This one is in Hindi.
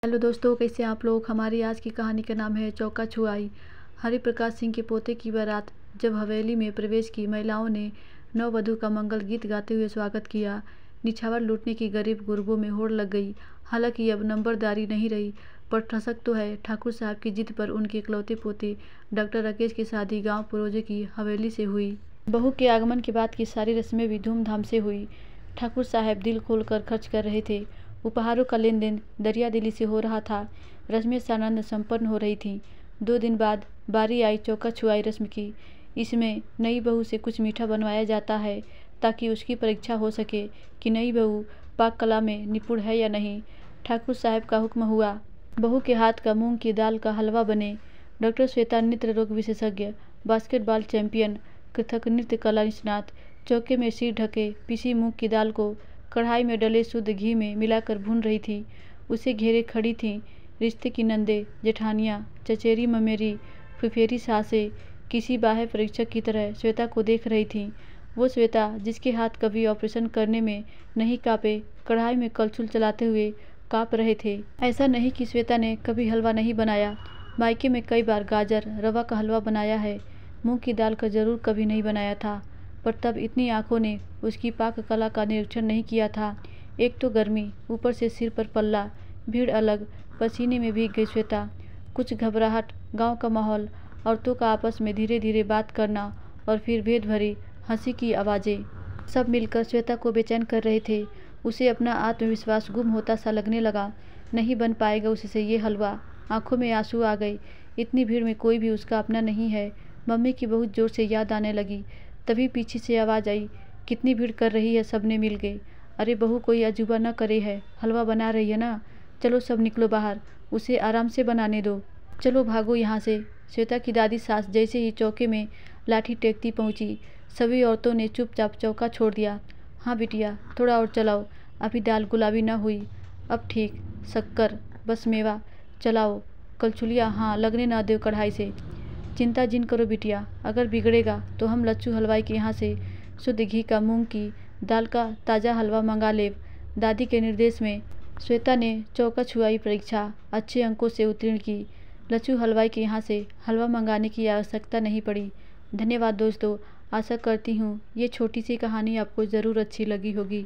हेलो दोस्तों, कैसे आप लोग। हमारी आज की कहानी का नाम है चौका छुआई। हरिप्रकाश सिंह के पोते की बारात जब हवेली में प्रवेश की, महिलाओं ने नववधू का मंगल गीत गाते हुए स्वागत किया। निछावर लूटने की गरीब गुरबों में होड़ लग गई। हालांकि अब नंबरदारी नहीं रही, पर ठसक तो है। ठाकुर साहब की जिद पर उनके इकलौते पोते डॉक्टर राकेश की शादी गाँव परोजे की हवेली से हुई। बहू के आगमन के बाद की सारी रस्में भी धूमधाम से हुई। ठाकुर साहब दिल खोल कर खर्च कर रहे थे। उपहारों का लेन देन दरिया दिली से हो रहा था। रस्में सानंद संपन्न हो रही थीं। 2 दिन बाद बारी आई चौका छुआई रस्म की। इसमें नई बहू से कुछ मीठा बनवाया जाता है ताकि उसकी परीक्षा हो सके कि नई बहू पाक कला में निपुण है या नहीं। ठाकुर साहब का हुक्म हुआ, बहू के हाथ का मूंग की दाल का हलवा बने। डॉक्टर श्वेता नेत्र रोग विशेषज्ञ, बास्केटबॉल चैंपियन, कथक नृत्य कला निष्णात, चौके में सिर ढके पिसी मूंग की दाल को कढ़ाई में डले शुद्ध घी में मिलाकर भून रही थी। उसे घेरे खड़ी थीं रिश्ते की नंदे, जेठानियाँ, चचेरी ममेरी, फुफेरी सासें किसी बाह्य परीक्षक की तरह श्वेता को देख रही थीं। वो श्वेता जिसके हाथ कभी ऑपरेशन करने में नहीं काँपे, कढ़ाई में कलछुल चलाते हुए काँप रहे थे। ऐसा नहीं कि श्वेता ने कभी हलवा नहीं बनाया। मायके में कई बार गाजर रवा का हलवा बनाया है, मूँग की दाल का जरूर कभी नहीं बनाया था। पर तब इतनी आंखों ने उसकी पाक कला का निरीक्षण नहीं किया था। एक तो गर्मी, ऊपर से सिर पर पल्ला, भीड़ अलग, पसीने में भीग गई श्वेता। कुछ घबराहट, गांव का माहौल, औरतों का आपस में धीरे धीरे बात करना और फिर भेद भरी हंसी की आवाज़ें, सब मिलकर श्वेता को बेचैन कर रहे थे। उसे अपना आत्मविश्वास गुम होता सा लगने लगा। नहीं बन पाएगा उससे ये हलवा। आंखों में आंसू आ गए। इतनी भीड़ में कोई भी उसका अपना नहीं है। मम्मी की बहुत जोर से याद आने लगी। तभी पीछे से आवाज़ आई, कितनी भीड़ कर रही है, सबने मिल गए। अरे बहू कोई अजूबा न करे है, हलवा बना रही है ना। चलो सब निकलो बाहर, उसे आराम से बनाने दो। चलो भागो यहाँ से। श्वेता की दादी सास जैसे ही चौके में लाठी टेकती पहुँची, सभी औरतों ने चुपचाप चौका छोड़ दिया। हाँ बिटिया, थोड़ा और चलाओ, अभी दाल गुलाबी न हुई। अब ठीक, शक्कर, बस मेवा, चलाओ। कलछुलिया हाँ लगने न दो कढ़ाई से। चिंता जिन करो बिटिया, अगर बिगड़ेगा तो हम लच्छू हलवाई के यहाँ से शुद्ध घी का मूंग की दाल का ताज़ा हलवा मंगा लेव। दादी के निर्देश में श्वेता ने चौका छुआई परीक्षा अच्छे अंकों से उत्तीर्ण की। लच्छू हलवाई के यहाँ से हलवा मंगाने की आवश्यकता नहीं पड़ी। धन्यवाद दोस्तों। आशा करती हूँ ये छोटी सी कहानी आपको ज़रूर अच्छी लगी होगी।